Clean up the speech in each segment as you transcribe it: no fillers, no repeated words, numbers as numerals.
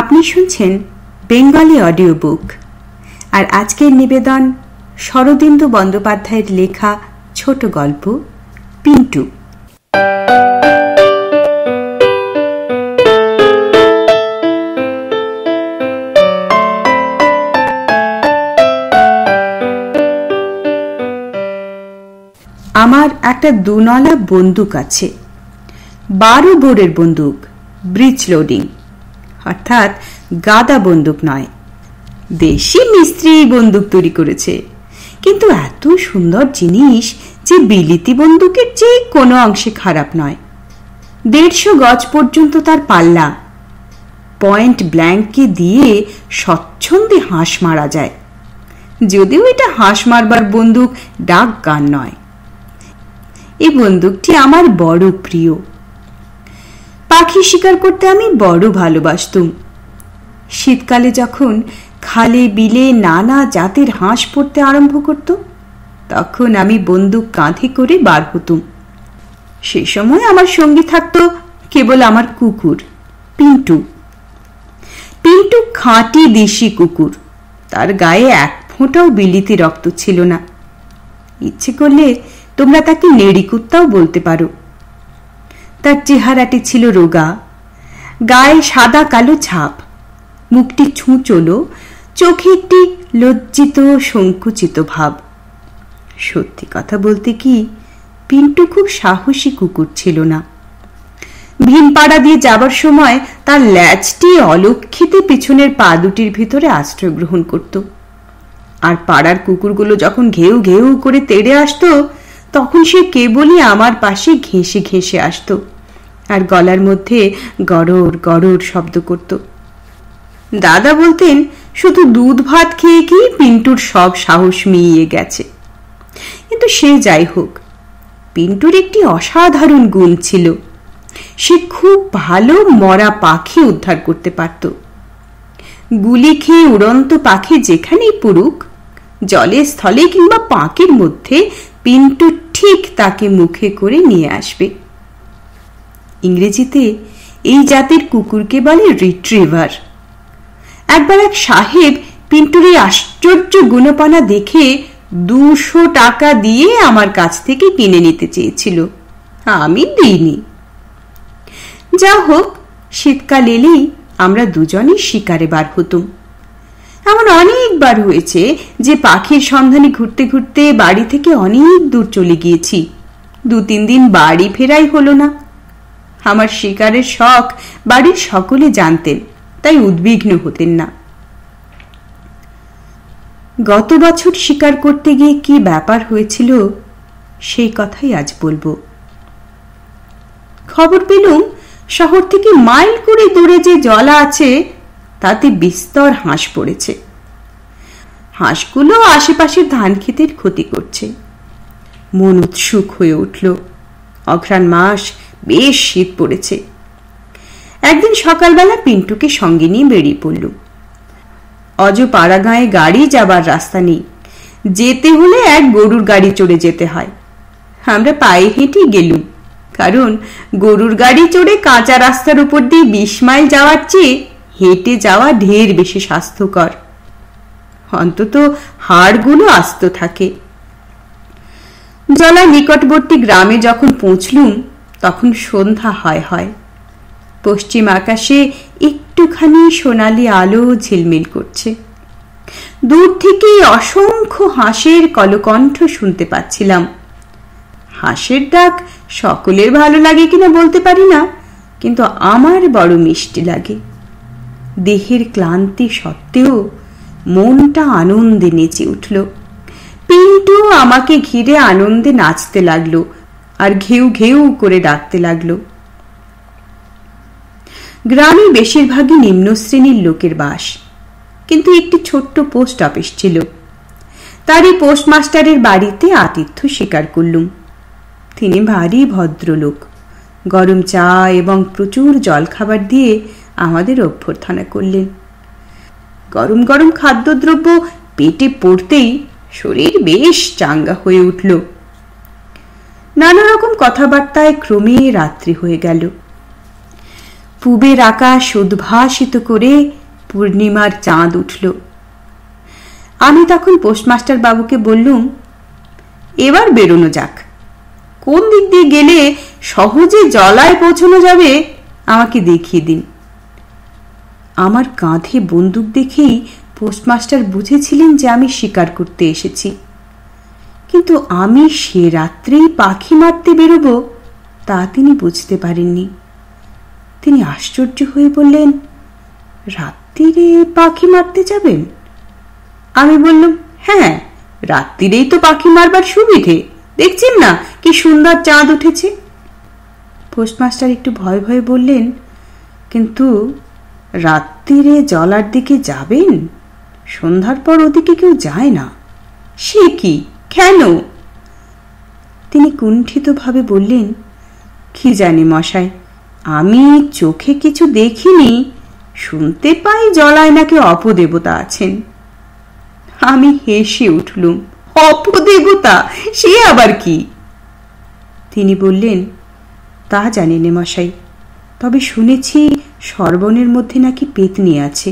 আপনি শুনছেন Bengali audio book. আর আজকের নিবেদন শরদিন্দু বন্দ্যোপাধ্যায়ের লেখা ছোট গল্প পিন্টু। আমার একটা দুনলা বন্দুক আছে, 12 বোরের বন্দুক, ব্রিজ লোডিং, অর্থাৎ গাদা বন্দুক নয়। দেশি মিস্ত্রি বন্দুক তৈরি করেছে, কিন্তু এত সুন্দর জিনিস যে বিলিতি বন্দুকের চেয়ে কোনো অংশে খারাপ নয়। 150 গজ পর্যন্ত তার পাল্লা। পয়েন্ট ব্ল্যাঙ্ককে দিয়ে স্বচ্ছন্দে হাঁস মারা যায়, যদিও এটা হাঁস মারবার বন্দুক, ডাক গান নয়। এই বন্দুকটি আমার বড় প্রিয়। পাখি শিকার করতে আমি বড় ভালোবাসতুম। শীতকালে যখন খালে বিলে নানা জাতের হাঁস পড়তে আরম্ভ করত, তখন আমি বন্দুক কাঁধে করে বার হতুম। সে সময় আমার সঙ্গী থাকতো কেবল আমার কুকুর পিন্টু। পিন্টু খাঁটি দেশি কুকুর, তার গায়ে এক ফোঁটাও বিলিতি রক্ত ছিল না। ইচ্ছে করলে তোমরা তাকে নেড়িকুত্তাও বলতে পারো। তার চেহারাটি ছিল রোগা, গায়ে সাদা কালো ছাপ, মুখটি ছুঁচলো, চোখে একটি লজ্জিত সংকুচিত ভাব। সত্যি কথা বলতে কি, পিন্টু খুব সাহসী কুকুর ছিল না। ভীমপাড়া দিয়ে যাবার সময় তার ল্যাজটি অলক্ষিতে পিছনের পা দুটির ভিতরে আশ্রয় গ্রহণ করত। আর পাড়ার কুকুরগুলো যখন ঘেউ ঘেউ করে তেড়ে আসতো, তখন সে কেবলই আমার পাশে ঘেঁষে ঘেঁষে আসত আর গলার মধ্যে গড়র গড়র শব্দ করত। দাদা বলতেন, শুধু দুধ ভাত খেয়ে কি পিন্টুর সব সাহস মিইয়ে গেছে। কিন্তু সে যাই হোক, পিন্টুর একটি অসাধারণ গুণ ছিল, সে খুব ভালো মরা পাখি উদ্ধার করতে পারত। গুলি খেয়ে উড়ন্ত পাখি যেখানেই পড়ুক, জলে স্থলে কিংবা পাঁকের মধ্যে, পিন্টু ঠিক তাকে মুখে করে নিয়ে আসবে। ইংরেজিতে এই জাতের কুকুরকে বলে রিট্রিভার। একবার এক সাহেব পিন্টুর এই আশ্চর্য গুণপনা দেখে 200 টাকা দিয়ে আমার কাছ থেকে কিনে নিতে চেয়েছিল, আমি দিইনি। যা হোক, শীতকাল এলেই আমরা দুজনই শিকারে বার হতুম। এমন অনেকবার হয়েছে যে পাখির সন্ধানে ঘুরতে ঘুরতে বাড়ি থেকে অনেক দূর চলে গিয়েছি, 2-3 দিন বাড়ি ফেরাই হলো না। আমার শিকারের শখ বাড়ির সকলে জানতেন, তাই উদ্বিগ্ন হতেন না। গত বছর শিকার করতে গিয়ে কি ব্যাপার হয়েছিল, সেই কথাই আজ বলবো। খবর পেলুম শহর থেকে মাইল করে দূরে যে জলা আছে, তাতে বিস্তর হাঁস পড়েছে। হাঁসগুলো আশেপাশের ধান ক্ষেতের ক্ষতি করছে। মন উৎসুক হয়ে উঠল। অঘ্রাণ মাস, বেশ শীত পড়েছে। একদিন সকালবেলা পিন্টুকে সঙ্গে নিয়ে বেরিয়ে পড়ল। অজপাড়া গাঁয়ে গাড়ি যাবার রাস্তা নেই, যেতে হলে এক গরুর গাড়ি চড়ে যেতে হয়। আমরা পায়ে হেঁটে গেলুম, কারণ গরুর গাড়ি চড়ে কাঁচা রাস্তার উপর দিয়ে 20 মাইল যাওয়ার চেয়ে হেঁটে যাওয়া ঢের বেশি স্বাস্থ্যকর। অন্তত হাড়গুলো আস্ত থাকে। জলার নিকটবর্তী গ্রামে যখন পৌঁছলুম, তখন সন্ধ্যা হয়। পশ্চিম আকাশে একটুখানি সোনালি আলো ঝিলমিল করছে। দূর থেকেই অসংখ্য হাঁসের কলকণ্ঠ শুনতে পাচ্ছিলাম। হাঁসের ডাক সকলের ভালো লাগে কিনা বলতে পারি না, কিন্তু আমার বড় মিষ্টি লাগে। দেহের ক্লান্তি সত্ত্বেও মনটা আনন্দে নেচে উঠল। পিন্টু আমাকে ঘিরে আনন্দে নাচতে লাগলো আর ঘেউ ঘেউ করে ডাকতে লাগলো। গ্রামে বেশিরভাগই নিম্ন শ্রেণীর লোকের বাস, কিন্তু একটি ছোট্ট পোস্ট অফিস ছিল। তারই পোস্টমাস্টারের বাড়িতে আতিথ্য স্বীকার করলুম। তিনি ভারী ভদ্রলোক। গরম চা এবং প্রচুর জলখাবার দিয়ে আমাদের অভ্যর্থনা করলেন। গরম গরম খাদ্যদ্রব্য পেটে পড়তেই শরীর বেশ চাঙ্গা হয়ে উঠল। নানা রকম কথাবার্তায় ক্রমে রাত্রি হয়ে গেল। পূবের আকাশ উদ্ভাসিত করে পূর্ণিমার চাঁদ উঠল। আমি তখন পোস্টমাস্টার বাবুকে বললুম, এবার বেরোনো যাক, কোন দিক দিয়ে গেলে সহজে জলায় পৌঁছানো যাবে আমাকে দেখিয়ে দিন। আমার কাঁধে বন্দুক দেখেই পোস্টমাস্টার বুঝেছিলেন যে আমি শিকার করতে এসেছি, কিন্তু আমি সে রাত্রেই পাখি মারতে বেরোবো তা তিনি বুঝতে পারেননি। তিনি আশ্চর্য হয়ে বললেন, রাত্রিরে পাখি মারতে যাবেন? আমি বললাম, হ্যাঁ, রাত্রিরেই তো পাখি মারবার সুবিধে, দেখছেন না কি সুন্দর চাঁদ উঠেছে। পোস্টমাস্টার একটু ভয় ভয়ে বললেন, কিন্তু রাত্রিরে জলার দিকে যাবেন? সন্ধ্যার পর ওদিকে কেউ যায় না। সে কি, কেন? তিনি কুণ্ঠিতভাবে বললেন, কি জানি মশাই, আমি চোখে কিছু দেখিনি, শুনতে পাই জলায় নাকি অপদেবতা আছেন। আমি হেসে উঠলুম, অপদেবতা, সে আবার কি? তিনি বললেন, তা জানি নে মশাই, তবে শুনেছি সর্বনের মধ্যে নাকি পেতনি আছে।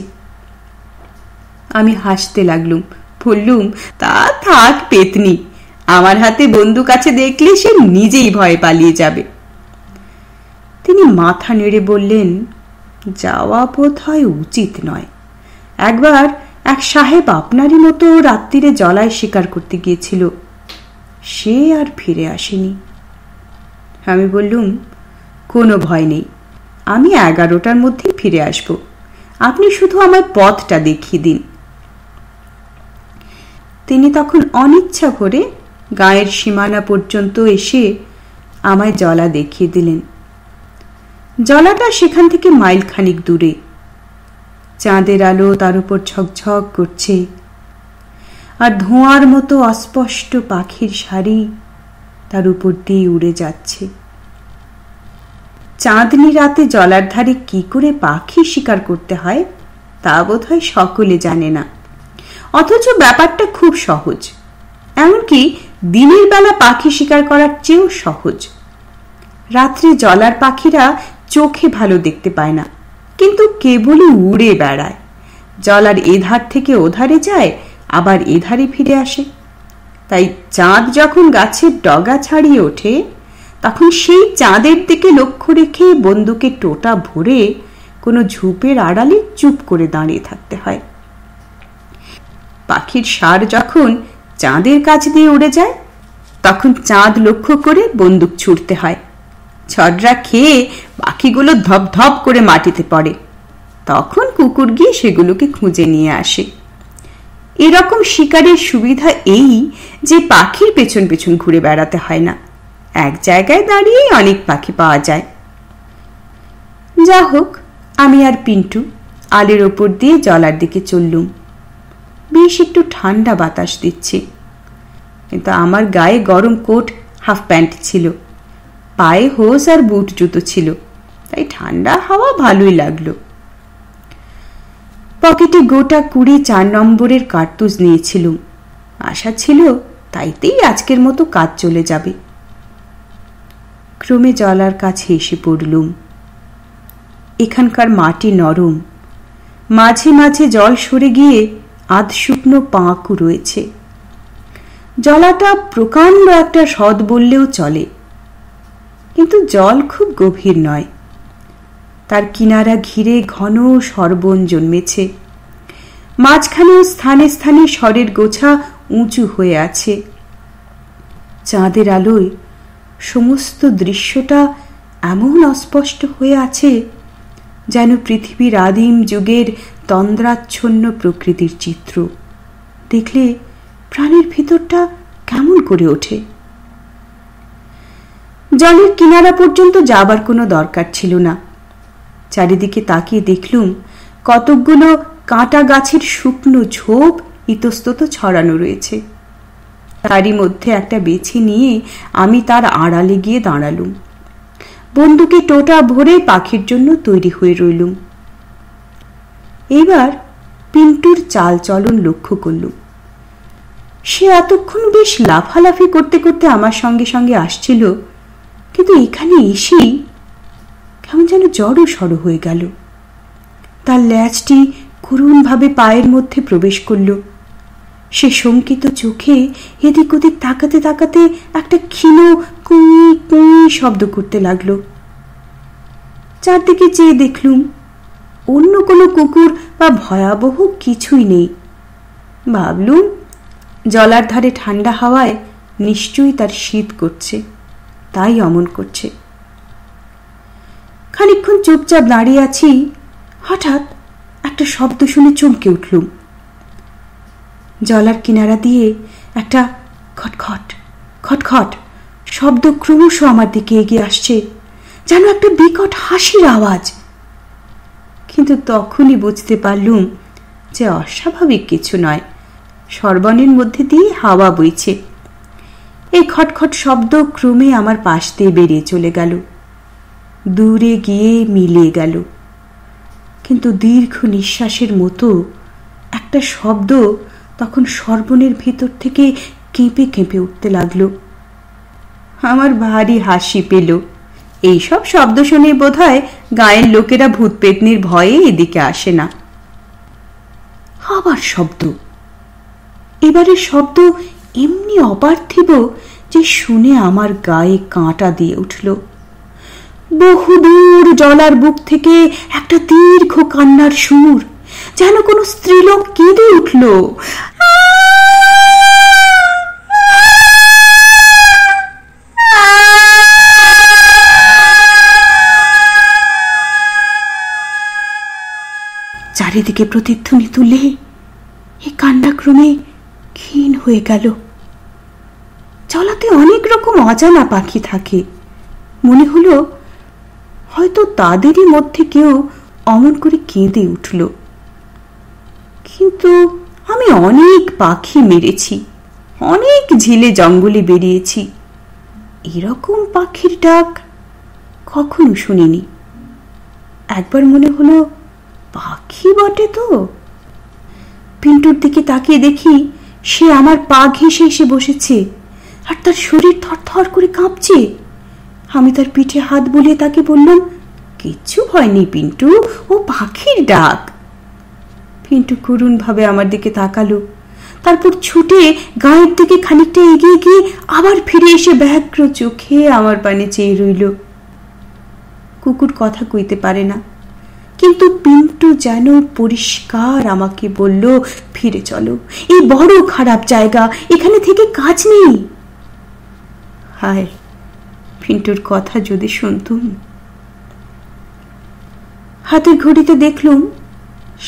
আমি হাসতে লাগলুম, বললুম, তা থাক পেতনি, আমার হাতে বন্দুক আছে দেখলে সে নিজেই ভয়ে পালিয়ে যাবে। তিনি মাথা নেড়ে বললেন, যাওয়া বোধ হয় উচিত নয়। একবার এক সাহেব আপনারই মতো রাত্রিরে জলায় শিকার করতে গিয়েছিল, সে আর ফিরে আসেনি। আমি বললুম, কোনো ভয় নেই, আমি 11টার মধ্যে ফিরে আসব, আপনি শুধু আমার পথটা দেখিয়ে দিন। তিনি তখন অনিচ্ছা করে গায়ের সীমানা পর্যন্ত এসে আমায় জলা দেখিয়ে দিলেন। জলাটা সেখান থেকে মাইলখানিক দূরে, চাঁদের আলো তার উপর ঝকঝক করছে, আর ধোঁয়ার মতো অস্পষ্ট পাখির সারি তার উপর দিয়ে উড়ে যাচ্ছে। চাঁদনি রাতে জলার ধারে কি করে পাখি শিকার করতে হয় তা বোধ হয় সকলে জানে না, অথচ ব্যাপারটা খুব সহজ, এমনকি দিনের বেলা পাখি শিকার করার চেয়েও সহজ। রাত্রে জলার পাখিরা চোখে ভালো দেখতে পায় না, কিন্তু কেবলই উড়ে বেড়ায়, জলার এধার থেকে ওধারে যায়, আবার এধারে ফিরে আসে। তাই চাঁদ যখন গাছের ডগা ছাড়িয়ে ওঠে, তখন সেই চাঁদের দিকে লক্ষ্য রেখে বন্দুকের টোটা ভরে কোনো ঝোপের আড়ালে চুপ করে দাঁড়িয়ে থাকতে হয়। পাখির ষাঁড় যখন চাঁদের কাছ দিয়ে উড়ে যায়, তখন চাঁদ লক্ষ্য করে বন্দুক ছুটতে হয়। ছড়রা খেয়ে পাখিগুলো ধপ ধপ করে মাটিতে পড়ে, তখন কুকুর গিয়ে সেগুলোকে খুঁজে নিয়ে আসে। এরকম শিকারের সুবিধা এই যে পাখির পেছন পেছন ঘুরে বেড়াতে হয় না, এক জায়গায় দাঁড়িয়ে অনেক পাখি পাওয়া যায়। যা হোক, আমি আর পিন্টু আলের ওপর দিয়ে জলার দিকে চললুম। বেশ একটু ঠান্ডা বাতাস দিচ্ছে, কিন্তু আমার গায়ে গরম কোট হাফ প্যান্ট ছিল, পায়ে হোস আর বুট জুতো ছিল, তাই ঠান্ডা হাওয়া ভালোই লাগলো। পকেটে গোটা 20 নম্বরের কার্তুজ নিয়েছিলুম, আশা ছিল তাইতেই আজকের মতো কাজ চলে যাবে। ক্রমে জলার কাছে এসে পড়লুম। এখানকার মাটি নরম, মাঝে মাঝে জল সরে গিয়ে আধ শুকনো পাঁকও রয়েছে। জলাটা প্রকাণ্ড একটা হ্রদ বললেও চলে, কিন্তু জল খুব গভীর নয়। তার কিনারা ঘিরে ঘন সরবন জন্মেছে, মাঝখানেও স্থানে স্থানে সরের গোছা উঁচু হয়ে আছে। চাঁদের আলোয় সমস্ত দৃশ্যটা এমন অস্পষ্ট হয়ে আছে যেন পৃথিবীর আদিম যুগের তন্দ্রাচ্ছন্ন প্রকৃতির চিত্র। দেখলে প্রাণের ভিতরটা কেমন করে ওঠে। জলের কিনারা পর্যন্ত যাবার কোনো দরকার ছিল না। চারিদিকে তাকিয়ে দেখলুম কতকগুলো কাঁটা গাছের শুকনো ঝোপ ইতস্তত ছড়ানো রয়েছে। তারই মধ্যে একটা বেছে নিয়ে আমি তার আড়ালে গিয়ে দাঁড়ালুম। বন্দুকে টোটা ভরে পাখির জন্য তৈরি হয়ে রইলুম। এবার পিন্টুর চাল চলন লক্ষ্য করলুম। সে এতক্ষণ বেশ লাফালাফি করতে করতে আমার সঙ্গে সঙ্গে আসছিল, কিন্তু এখানে এসেই কেমন যেন জড়ো সড়ো হয়ে গেল। তার ল্যাজটি করুণভাবে পায়ের মধ্যে প্রবেশ করল। সে শঙ্কিত চোখে এদিক ওদিক তাকাতে তাকাতে একটা ক্ষীণ কুঁই কুঁই শব্দ করতে লাগলো। চারদিকে চেয়ে দেখলুম অন্য কোনো কুকুর বা ভয়াবহ কিছুই নেই। ভাবলুম জলার ধারে ঠান্ডা হাওয়ায় নিশ্চয়ই তার শীত করছে, তাই অমন করছে। খানিকক্ষণ চুপচাপ দাঁড়িয়ে আছি, হঠাৎ একটা শব্দ শুনে চমকে উঠলুম। জলার কিনারা দিয়ে একটা খটখট খটখট শব্দ ক্রমশ আমার দিকে এগিয়ে আসছে, যেন একটা বিকট হাসির আওয়াজ। কিন্তু তখনই বুঝতে পারলুম যে অস্বাভাবিক কিছু নয়, সরবনের মধ্যে দিয়ে হাওয়া বইছে। এই খটখট শব্দ ক্রমে আমার পাশ দিয়ে বেরিয়ে চলে গেল, দূরে গিয়ে মিলে গেল। কিন্তু দীর্ঘ নিঃশ্বাসের মতো একটা শব্দ তখন সরবনের ভিতর থেকে কেঁপে কেঁপে উঠতে লাগলো। আমার ভারী হাসি পেল। এইসব শব্দ শুনে বোধহয় গায়ের লোকেরা ভূত পেতনির ভয়ে এদিকে আসে না। আবার শব্দ। এবারে শব্দ এমনি অপার্থিব যে শুনে আমার গায়ে কাঁটা দিয়ে উঠল। বহুদূর জলার বুক থেকে একটা দীর্ঘ কান্নার সুর, যেন কোনো স্ত্রীলোক কেঁদে উঠল। চারিদিকে প্রতিধ্বনি তুলে এই কান্না ক্রমে ক্ষীণ হয়ে গেল। জলাতে অনেক রকম অজানা পাখি থাকে, মনে হলো হয়তো তাদেরই মধ্যে কেউ অমন করে কেঁদে উঠল। কিন্তু আমি অনেক পাখি মেরেছি, অনেক ঝিলে জঙ্গলে বেরিয়েছি, এরকম পাখির ডাক কখনো শুনিনি। একবার মনে হলো পাখি বটে তো। পিন্টুর দিকে তাকিয়ে দেখি সে আমার পা ঘেঁষে এসে বসেছে, আর তার শরীর থরথর করে কাঁপছে। আমি তার পিঠে হাত বুলিয়ে তাকে বললাম, কিচ্ছু হয়নি পিন্টু, ও পাখির ডাক। পিন্টু করুণ ভাবে আমার দিকে তাকালো, তারপর ছুটে গায়ের দিকে খানিকটা এগিয়ে গিয়ে আবার ফিরে এসে ব্যগ্র চোখে আমার পানে চেয়ে রইল। কুকুর কথা কইতে পারে না, কিন্তু পিন্টু যেন পরিষ্কার আমাকে বলল, ফিরে চলো, এই বড় খারাপ জায়গা, এখানে থেকে কাজ নেই। হায়, পিন্টুর কথা যদি শুনতুম। হাতের ঘড়িতে দেখলুম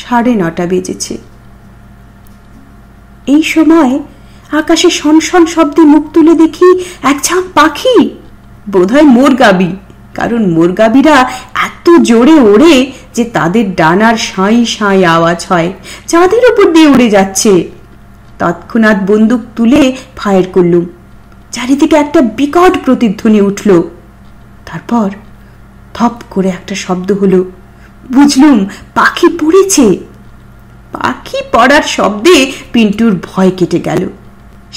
9:30 বেজেছে। এই সময় আকাশে শনশন শব্দে মুখ তুলে দেখি এক ঝাঁক পাখি, বোধহয় মোরগাবি, কারণ মোরগাবিরা এত জোরে ওড়ে যে তাদের ডানার সাঁই সাঁই আওয়াজ হয়, চাঁদের উপর দিয়ে উড়ে যাচ্ছে। তৎক্ষণাৎ বন্দুক তুলে ফায়ার করলুম। চারিদিকে একটা বিকট প্রতিধ্বনি উঠল। তারপর থপ করে একটা শব্দ হলো, বুঝলুম পাখি পড়েছে। পাখি পড়ার শব্দে পিন্টুর ভয় কেটে গেল।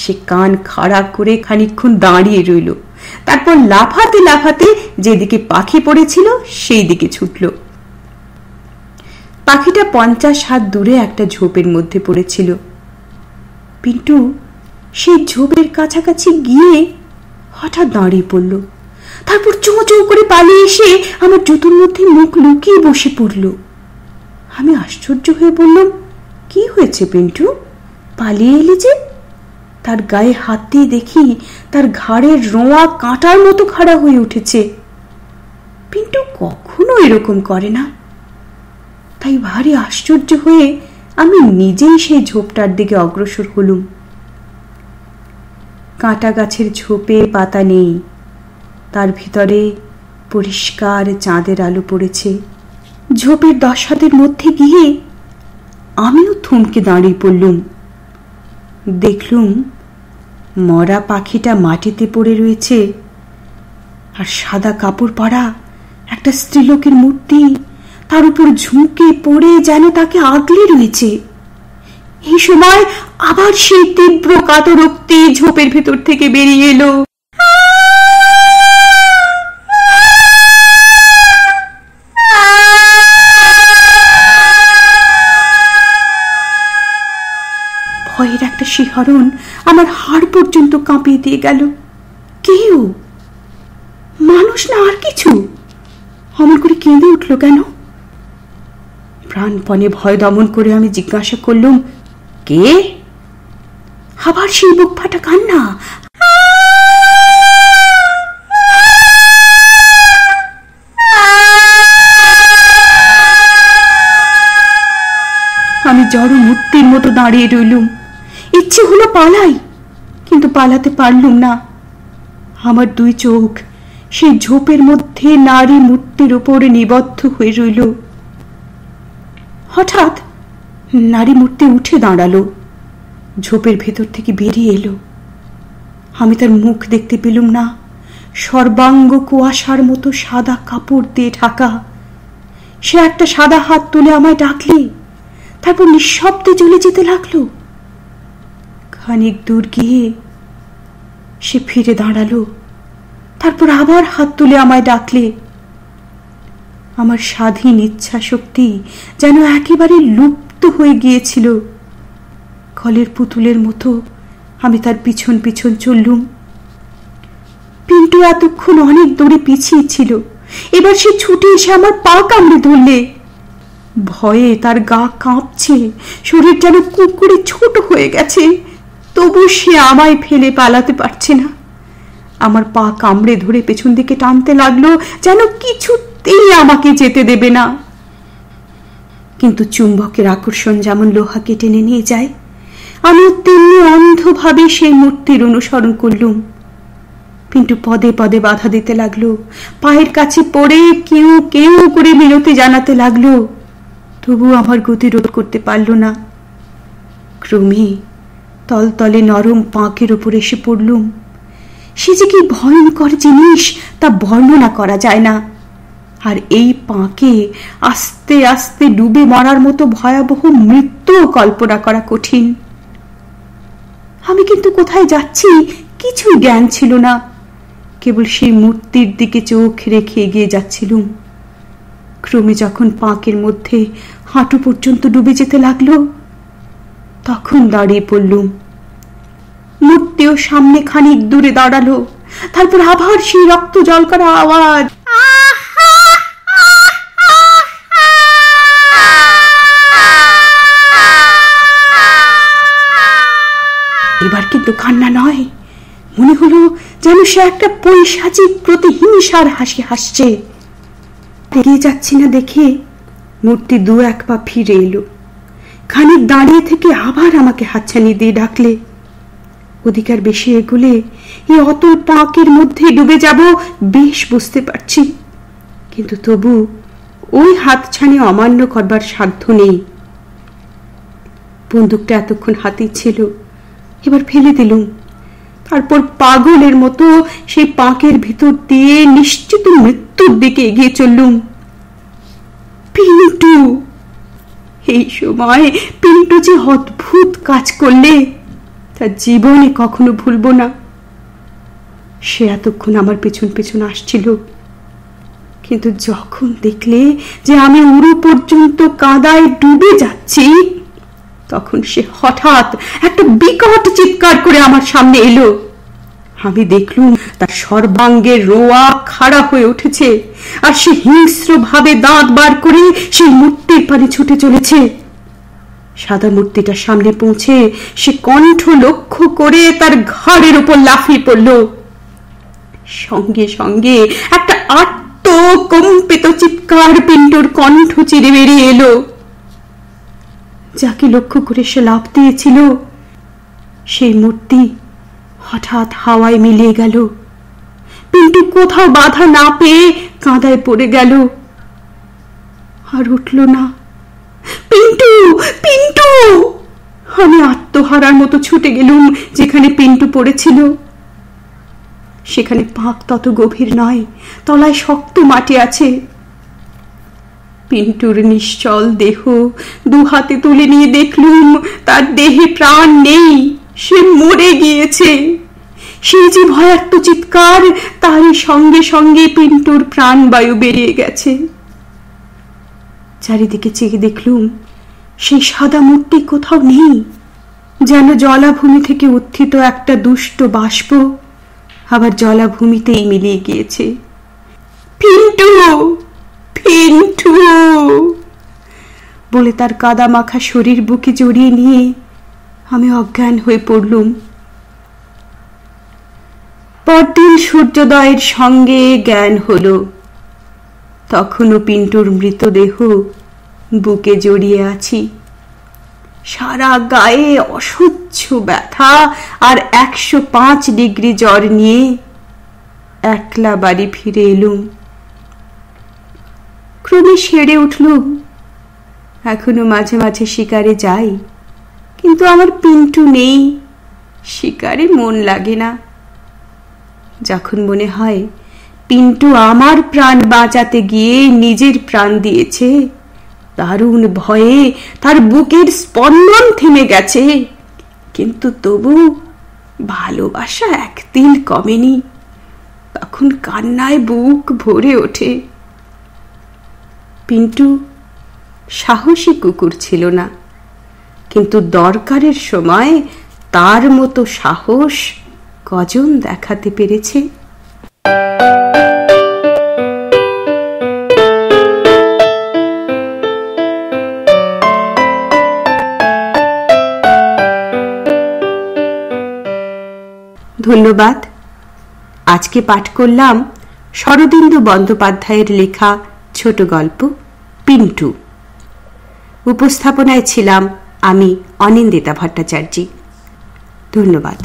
সে কান খাড়া করে খানিকক্ষণ দাঁড়িয়ে রইল, তারপর লাফাতে লাফাতে যেদিকে পাখি পড়েছিল সেই দিকে ছুটল। পাখিটা 50 হাত দূরে একটা ঝোপের মধ্যে পড়েছিল। পিন্টু সেই ঝোপের কাছাকাছি গিয়ে হঠাৎ দাঁড়িয়ে পড়ল, তারপর চোঁ চোঁ করে পালিয়ে এসে আমার জুতোর মধ্যে মুখ লুকিয়ে বসে পড়ল। আমি আশ্চর্য হয়ে বললাম, কি হয়েছে পিন্টু, পালিয়ে এলি যে? তার গায়ে হাত দিয়ে দেখি তার ঘাড়ের রোঁয়া কাঁটার মতো খাড়া হয়ে উঠেছে। পিন্টু কখনো এরকম করে না। তাই ভারী আশ্চর্য হয়ে আমি নিজেই সেই ঝোপটার দিকে অগ্রসর হলুম। কাঁটা গাছের ঝোপে পাতা নেই, তার ভিতরে পরিষ্কার চাঁদের আলো পড়েছে। ঝোপের 10 হাতের মধ্যে গিয়ে আমিও থমকে দাঁড়িয়ে পড়লুম। দেখলুম মরা পাখিটা মাটিতে পড়ে রয়েছে, আর সাদা কাপড় পরা একটা স্ত্রীলোকের মূর্তি তার উপর ঝুঁকে পড়ে যেন তাকে আগলে রয়েছে। এই সময় আবার সেই তীব্র কাতরোক্তি ঝোপের ভেতর থেকে বেরিয়ে এলো। ভয়ের একটা শিহরণ আমার হাড় পর্যন্ত কাঁপিয়ে দিয়ে গেল। কেউ, মানুষ না আর কিছু, অমন করে কেঁদে উঠল কেন? প্রাণপণে ভয় দমন করে আমি জিজ্ঞাসা করলুম, কে? আবার সেই বুক ফাটা কান্না। আমি জড় মূর্তির মতো দাঁড়িয়ে রইলুম। ইচ্ছে হলো পালাই, কিন্তু পালাতে পারলুম না। আমার দুই চোখ সেই ঝোপের মধ্যে নারী মূর্তির উপরে নিবদ্ধ হয়ে রইল। হঠাৎ নারী মূর্তি উঠে দাঁড়ালো, ঝোপের ভেতর থেকে বেরিয়ে এলো। আমি তার মুখ দেখতে পেলুম না। সর্বাঙ্গ কুয়াশার মতো সাদা কাপড় দিয়ে ঢাকা। সে একটা সাদা হাত তুলে আমায় ডাকলে, তারপর নিঃশব্দে চলে যেতে লাগলো। খানিক দূর গিয়ে সে ফিরে দাঁড়ালো, তারপর আবার হাত তুলে আমায় ডাকলে। আমার স্বাধীন ইচ্ছা শক্তি যেন একেবারে লুপ্ত হয়ে গিয়েছিল। কলের পুতুলের মতো আমি তার পিছন পিছন চললুম। পিন্টু এতক্ষণ অনেক দূরে পিছিয়ে ছিল, এবার সে ছুটে এসে আমার পা কামড়ে ধরলে। ভয়ে তার গা কাঁপছে, শরীর যেন কুকুরে ছোট হয়ে গেছে, তবু সে আমায় ফেলে পালাতে পারছে না। আমার পা কামড়ে ধরে পেছন দিকে টানতে লাগলো, যেন কিছুতেই আমাকে যেতে দেবে না। কিন্তু চুম্বকের আকর্ষণ যেমন লোহাকে টেনে নিয়ে যায়, আমি তেমনি অন্ধভাবে সেই মূর্তির অনুসরণ করলুম। পিন্টু পদে পদে বাধা দিতে লাগলো, পায়ের কাছে পড়ে কেউ কেউ করে বিরতি জানাতে লাগলো, তবু আমার গতি রোধ করতে পারল না। ক্রমে তলতলে নরম পাঁকের ওপর এসে পড়লুম। সে যে কি ভয়ঙ্কর জিনিস তা বর্ণনা করা যায় না। আর এই পাঁকে আস্তে আস্তে ডুবে মরার মতো ভয়াবহ মৃত্যু কল্পনা করা কঠিন। আমি কিন্তু কোথায় যাচ্ছি কিছুই জ্ঞান ছিল না, কেবল সেই মূর্তির দিকে চোখ রেখে এগিয়ে যাচ্ছিলুম। ক্রমে যখন পাঁকের মধ্যে হাঁটু পর্যন্ত ডুবে যেতে লাগলো, তখন দাঁড়িয়ে পড়লুম। মূর্তিও সামনে খানিক দূরে দাঁড়ালো, তারপর আবার সেই রক্ত জল করা আওয়াজ। এবার কিন্তু কান্না নয়, মনে হলো যেন সে একটা পৈশাচিক প্রতিহিংসার হাসি হাসছে। এগিয়ে যাচ্ছি না দেখে মূর্তি দু এক পা ফিরে এলো। খানিক দাঁড়িয়ে থেকে আবার আমাকে হাতছানি দিয়ে ডাকলে। অধিকার বেশি এগুলে এই অতল পাঁকের মধ্যে ডুবে যাব বেশ বুঝতে পারছি, কিন্তু তবু ওই হাতছানি অমান্য করবার সাধ্য নেই। বন্দুকটা এতক্ষণ হাতেই ছিল, এবার ফেলে দিলুম। তারপর পাগলের মতো সেই পাঁকের ভিতর দিয়ে নিশ্চিত মৃত্যুর দিকে এগিয়ে চললুম। পিন্টু! এই সময় পিন্টু যে অদ্ভুত কাজ করলে তার জীবনে কখনো ভুলব না। সে এতক্ষণ আমার পেছন পেছন আসছিল, কিন্তু যখন দেখলে যে আমি উড়ু পর্যন্ত কাদায় ডুবে যাচ্ছি, তখন সে হঠাৎ একটা বিকট চিৎকার করে আমার সামনে এলো। আমি দেখলুম তার সর্বাঙ্গের রোয়া খাড়া হয়ে উঠেছে, আর সে হিংস্র ভাবে দাঁত বার করে সেই মূর্তির পানে ছুটে চলেছে। সাদা মূর্তিটার সামনে পৌঁছে সে কণ্ঠ লক্ষ্য করে তার ঘাড়ের উপর লাফিয়ে পড়ল। সঙ্গে সঙ্গে একটা আত্মকম্পিত চিৎকার পিন্টুর কণ্ঠ চিরে বেরিয়ে এলো। যাকে লক্ষ্য করে সে লাফ দিয়েছিল, সেই মূর্তি হঠাৎ হাওয়ায় মিলিয়ে গেল। পিন্টু কোথাও বাধা না পেয়ে কাঁদায় পড়ে গেল, আর উঠল না। পিন্টু! পিন্টু! আমি আত্মহারার মতো ছুটে গেলুম যেখানে পিন্টু পড়েছিল। সেখানে পাঁক তত গভীর নয়, তলায় শক্ত মাটি আছে। পিন্টুর নিশ্চল দেহ দু হাতে তুলে নিয়ে দেখলুম তার দেহে প্রাণ নেই, সে মরে গিয়েছে। সেই যে ভয়ার্ত চিৎকার, তারই সঙ্গে সঙ্গে পিন্টুর প্রাণবায়ু বেরিয়ে গেছে। চারিদিকে চেয়ে দেখলুম সেই সাদা মূর্তি কোথাও নেই। যেন জলাভূমি থেকে উত্থিত একটা দুষ্ট বাষ্প আবার জলাভূমিতেই মিলিয়ে গিয়েছে। পিন্টু, পিন্টু বলে তার কাদা মাখা শরীর বুকে জড়িয়ে নিয়ে আমি অজ্ঞান হয়ে পড়লুম। পরদিন সূর্যোদয়ের সঙ্গে জ্ঞান হলো। তখনও পিন্টুর মৃতদেহ বুকে জড়িয়ে আছি। সারা গায়ে অসহ্য ব্যথা আর 105 ডিগ্রি জ্বর নিয়ে একলা বাড়ি ফিরে এলুম। ক্রমে সেরে উঠলুম। এখনো মাঝে মাঝে শিকারে যাই, কিন্তু আমার পিন্টু নেই, শিকারে মন লাগে না। যখন মনে হয় পিন্টু আমার প্রাণ বাঁচাতে গিয়ে নিজের প্রাণ দিয়েছে, দারুণ ভয়ে তার বুকের স্পন্দন থেমে গেছে, কিন্তু তবু ভালোবাসা একদিন কমেনি। তখন কান্নায় বুক ভরে ওঠে। পিন্টু সাহসী কুকুর ছিল না, কিন্তু দরকারের সময় তার মতো সাহস কজন দেখাতে পেরেছে? ধন্যবাদ। আজকে পাঠ করলাম শরদিন্দু বন্দ্যোপাধ্যায়ের লেখা ছোট গল্প পিন্টু। উপস্থাপনায় ছিলাম আমি অনিন্দিতা ভট্টাচার্য। ধন্যবাদ।